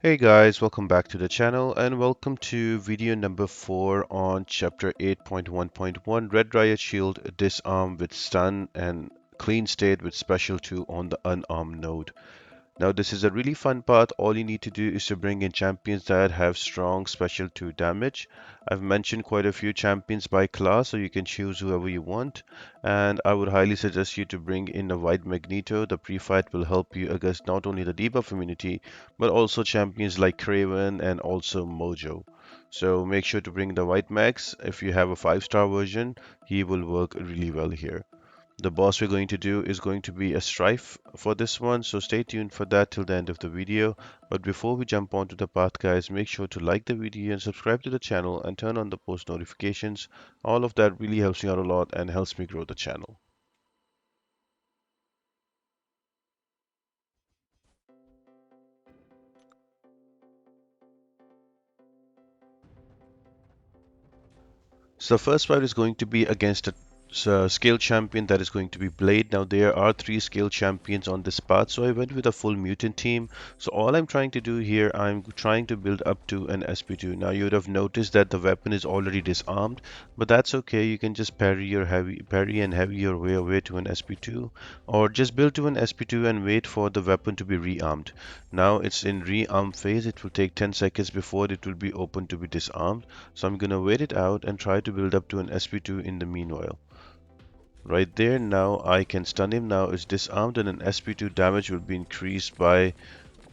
Hey guys, welcome back to the channel and welcome to video number 4 on chapter 8.1.1 Red Riot Shield Disarm with Stun and Clean State with Special 2 on the Unarmed node. Now this is a really fun part. All you need to do is to bring in champions that have strong special 2 damage. I've mentioned quite a few champions by class, so you can choose whoever you want. And I would highly suggest you to bring in a White Magneto. The pre-fight will help you against not only the debuff immunity, but also champions like Kraven and also Mojo. So make sure to bring the White Max. If you have a 5-star version, he will work really well here. The boss we're going to do is going to be a Stryfe for this one, so stay tuned for that till the end of the video. But before we jump onto the path, guys, make sure to like the video and subscribe to the channel and turn on the post notifications. All of that really helps me out a lot and helps me grow the channel. So the first fight is going to be against a scale champion that is going to be Blade. Now there are 3 scale champions on this path, so I went with a full mutant team. So all I'm trying to do here, I'm trying to build up to an SP2. Now you would have noticed that the weapon is already disarmed, but that's okay. You can just parry and heavy your way away to an SP2, or just build to an SP2 and wait for the weapon to be rearmed. Now it's in rearm phase. It will take 10 seconds before it will be open to be disarmed. So I'm gonna wait it out and try to build up to an SP2 in the meanwhile. Right there, now I can stun him. Now it's disarmed and an SP2 damage will be increased by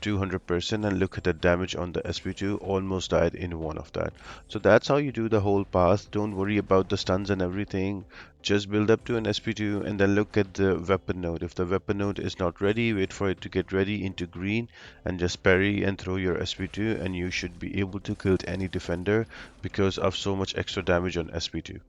200%, and look at the damage on the SP2, almost died in one of that. So that's how you do the whole path. Don't worry about the stuns and everything. Just build up to an SP2 and then look at the weapon node. If the weapon node is not ready, wait for it to get ready into green and just parry and throw your SP2 and you should be able to kill any defender because of so much extra damage on SP2.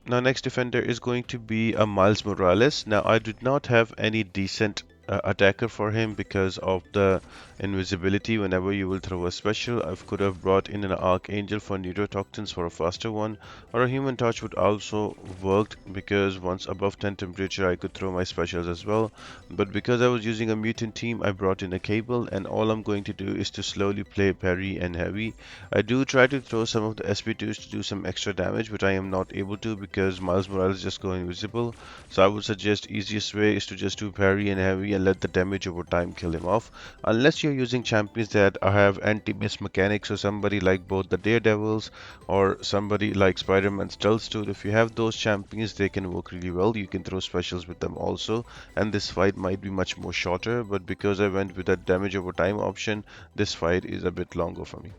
Now next defender is going to be a Miles Morales. Now I did not have any decent attacker for him because of the invisibility. Whenever you will throw a special, I could have brought in an Archangel for neurotoxins for a faster one, or a Human Touch would also worked because once above 10 temperature I could throw my specials as well. But because I was using a mutant team, I brought in a Cable, and all I'm going to do is to slowly play parry and heavy. I do try to throw some of the SP2s to do some extra damage, but I am not able to because Miles Morales just go invisible. So I would suggest easiest way is to just do parry and heavy and let the damage over time kill him off. Unless you're using champions that have anti-miss mechanics, or somebody like both the Daredevils or somebody like Spider-Man Stealth Suit. If you have those champions, they can work really well. You can throw specials with them also, and this fight might be much more shorter, but because I went with that damage over time option, this fight is a bit longer for me.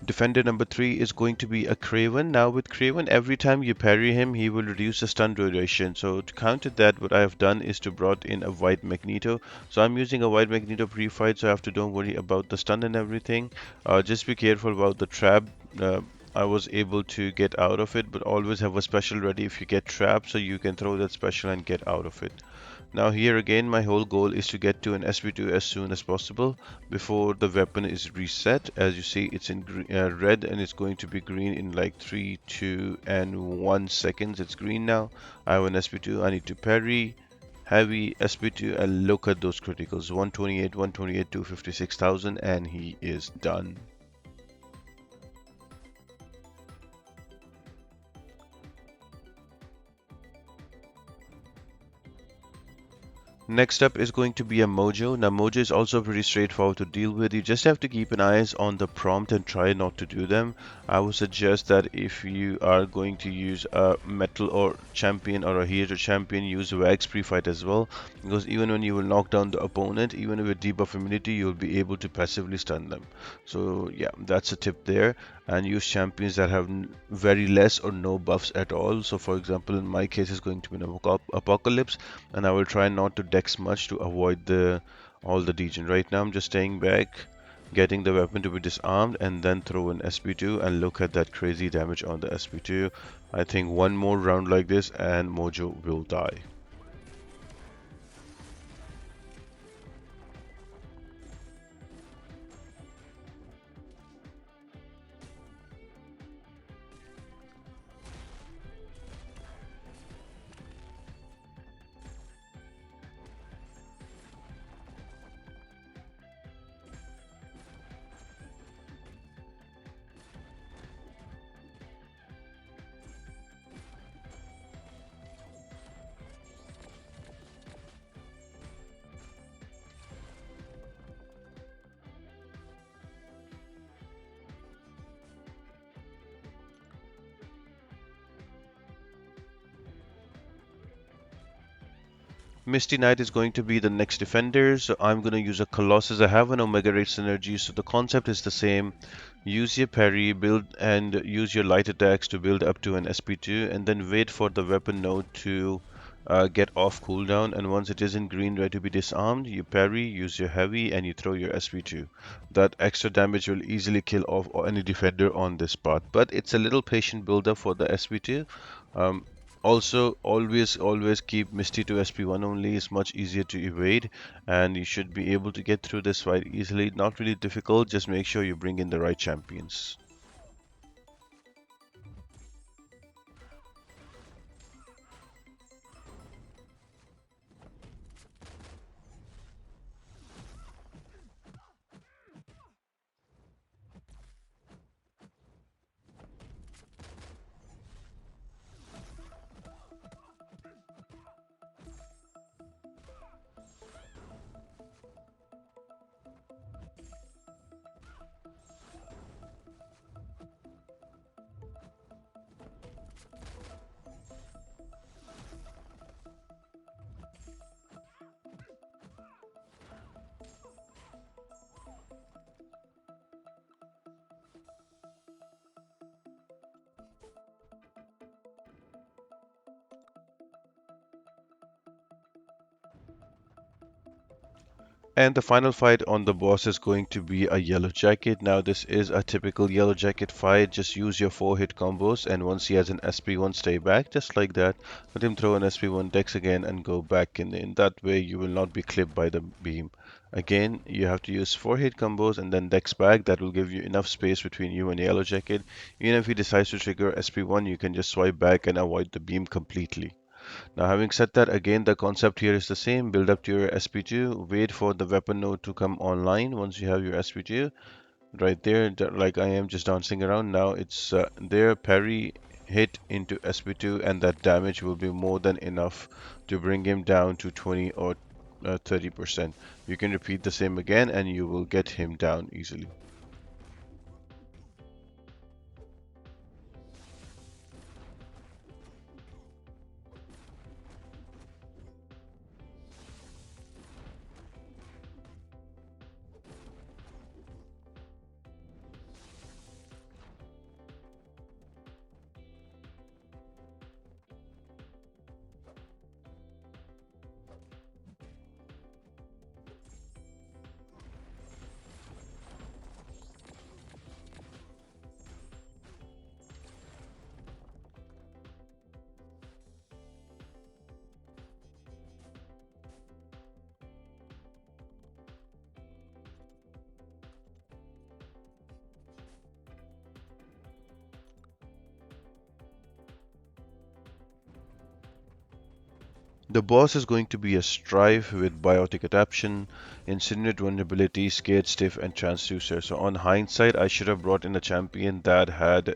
Defender number 3 is going to be a Kraven. Now with Kraven, every time you parry him, he will reduce the stun duration. So to counter that, what I have done is to brought in a White Magneto. So I'm using a White Magneto pre-fight, so I have to don't worry about the stun and everything. Just be careful about the trap. I was able to get out of it, but always have a special ready if you get trapped, so you can throw that special and get out of it. Now here again, my whole goal is to get to an SP2 as soon as possible before the weapon is reset. As you see, it's in red and it's going to be green in like 3, 2, and 1 seconds. It's green now. I have an SP2. I need to parry, heavy SP2, and look at those criticals. 128, 128, 256,000, and he is done. Next up is going to be a Mojo. Now Mojo is also pretty straightforward to deal with. You just have to keep an eye on the prompt and try not to do them. I would suggest that if you are going to use a metal or champion or a hero champion, use Wax pre-fight as well. Because even when you will knock down the opponent, even with debuff immunity, you'll be able to passively stun them. So yeah, that's a tip there. And use champions that have very less or no buffs at all. So for example, in my case, it's going to be an Apocalypse, and I will try not to dex much to avoid the all the degen. Right now I'm just staying back, getting the weapon to be disarmed, and then throw an SP2 and look at that crazy damage on the SP2. I think one more round like this and Mojo will die. Misty Knight is going to be the next defender, so I'm going to use a Colossus. I have an Omega Ray synergy, so the concept is the same. Use your parry, build, and use your light attacks to build up to an SP2, and then wait for the weapon node to get off cooldown. And once it is in green, ready to be disarmed, you parry, use your heavy, and you throw your SP2. That extra damage will easily kill off any defender on this path, but it's a little patient builder for the SP2. Um, Also, always keep Misty to SP1 only. It's much easier to evade, and you should be able to get through this fight easily. Not really difficult, just make sure you bring in the right champions. And the final fight on the boss is going to be a yellow jacket. Now this is a typical yellow jacket fight. Just use your 4-hit combos, and once he has an SP1, stay back just like that. Let him throw an SP1 dex again and go back in that way you will not be clipped by the beam. Again, you have to use 4-hit combos and then dex back. That will give you enough space between you and yellow jacket. Even if he decides to trigger SP1, you can just swipe back and avoid the beam completely. Now, having said that, again, the concept here is the same. Build up to your SP2, wait for the weapon node to come online. Once you have your SP2, right there, like I am just dancing around now, it's there, parry, hit into SP2, and that damage will be more than enough to bring him down to 20 or 30%. You can repeat the same again, and you will get him down easily. The boss is going to be a Stryfe with biotic adaptation, incinerate vulnerability, scared stiff, and transducer. So on hindsight, I should have brought in a champion that had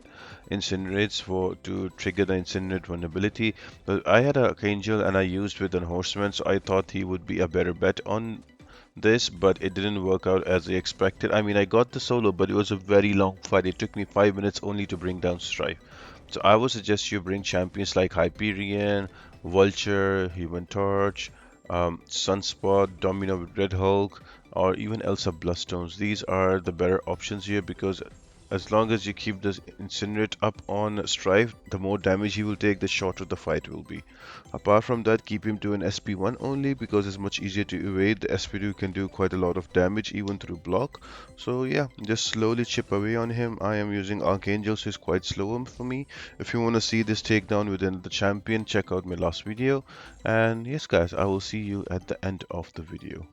incinerates for to trigger the incinerate vulnerability. But I had a Archangel and I used with an horseman, so I thought he would be a better bet on this, but it didn't work out as I expected. I mean, I got the solo, but it was a very long fight. It took me 5 minutes only to bring down Strife. So I would suggest you bring champions like Hyperion, Vulture, Human Torch, Sunspot, Domino with Red Hulk, or even Elsa Bloodstones. These are the better options here because as long as you keep this Incinerate up on Strife, the more damage he will take, the shorter the fight will be. Apart from that, keep him to an SP1 only because it's much easier to evade. The SP2 can do quite a lot of damage even through block. So yeah, just slowly chip away on him. I am using Archangel, so he's quite slow for me. If you want to see this takedown within the champion, check out my last video. And yes guys, I will see you at the end of the video.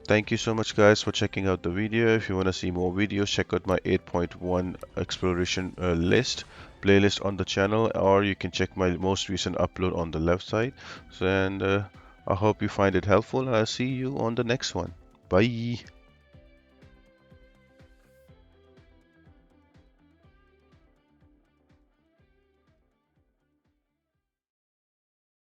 Thank you so much guys for checking out the video. If you want to see more videos, check out my 8.1 exploration list playlist on the channel, or you can check my most recent upload on the left side. So, and I hope you find it helpful, and I'll see you on the next one. Bye.